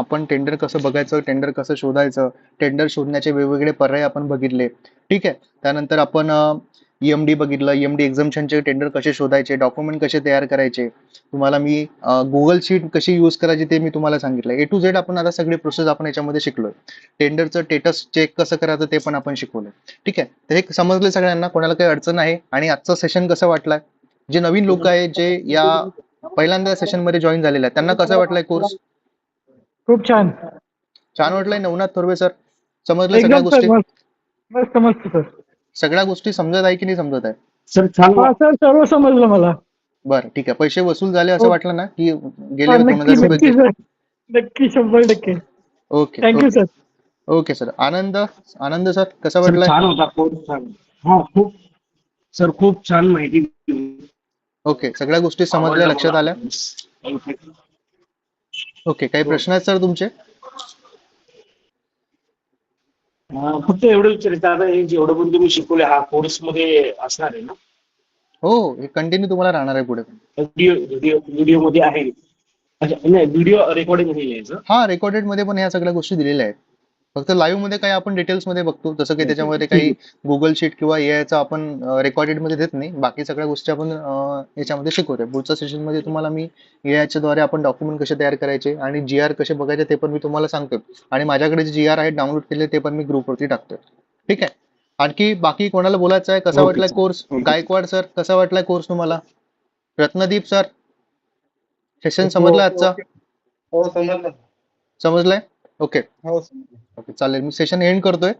आपण टेंडर कसं बघायचं, टेंडर कसं शोधायचं, टेंडर शोधण्याचे वेगवेगळे पर्याय आपण बघितले. ठीक आहे. त्यानंतर आपण ईएमडी बघितलं, ईएमडी एक्झम्पशनचे टेंडर कसे शोधायचे, डॉक्युमेंट कसे तयार करायचे. तुम्हाला मी गुगल शीट कशी यूज करायची ते मी तुम्हाला सांगितलं. ए टू झेड आपण आता सगळी प्रोसेस आपण याच्यामध्ये शिकलोय. टेंडरचं स्टेटस चेक कसं करायचं ते पण आपण शिकवलंय. ठीक आहे. तर हे समजले सगळ्यांना, कोणाला काही अडचण आहे? आणि आजचा सेशन कसा वाटलाय? जे नवीन लोक आहेत, जे या पहिल्यांदा सेशन मध्ये जॉईन झालेले आहेत, त्यांना कसा वाटलाय कोर्स? खूप छान. छान वाटलंय नवनाथ थोरवे सर? समजलं सगळ्या एकदम सर, गोष्टी? मस्त मस्त सर. सगळ्या गोष्टी समजत आहे की नाही समजत आहे? सर छान हा सर, सर्व समजलं मला. बरं, ठीक आहे. पैसे वसूल झाले असं हो. वाटलं ना, की गेले हा, 2000 नक्की रुपये? नक्की सर, नक्की 100%. Okay thank you okay sir. Okay sir. Anand, Anand sir कसा सर वाटलाय? छान होता कोर्स. छान. हा खूप सर, खूप छान माहिती दिली. ओके, सगळ्या गोष्टी समजल्या, आवडलं लक्षात आल्या? मला. ओके, काही प्रश्न आहेत सर तुमचे? फक्त एवढं विचारायचं आता, हे जेवढं पण तुम्ही शिकवले हा कोर्स मध्ये असणार आहे ना? हो, हे कंटिन्यू तुम्हाला राहणार आहे पुढे. व्हिडिओ व्हिडिओ व्हिडिओ मध्ये आहे? अच्छा, नाही, व्हिडिओ रेकॉर्डिंग मध्ये यायचं? हा, रेकॉर्डेड मध्ये पण ह्या सगळ्या गोष्टी दिलेल्या आहेत. फक्त लाईव्ह मध्ये काही आपण डिटेल्स मध्ये बघतो, जसं की त्याच्यामध्ये काही गुगल शीट किंवा एआयचा आपण रेकॉर्डेड मध्ये देत नाही. बाकी सगळ्या गोष्टी आपण याच्यामध्ये शिकवतोय. पुढच्या सेशन मध्ये तुम्हाला मी एआयच्या द्वारे आपण डॉक्युमेंट कसे तयार करायचे आणि जीआर कसे बघायचे ते पण मी तुम्हाला सांगतोय. आणि माझ्याकडे जे जीआर आहेत डाउनलोड केले ते पण मी ग्रुपवरती टाकतोय. ठीक आहे. आणखी बाकी कोणाला बोलायचं आहे? कसा ओके वाटलाय sir. Course? Okay. Gaikwad sir कसा वाटलाय कोर्स तुम्हाला? रत्नदीप सर, सेशन समजलं आजचा? हो समजलं. समजलंय? ओके हो समजलं. ओके, चालेल. मी सेशन एंड करतोय.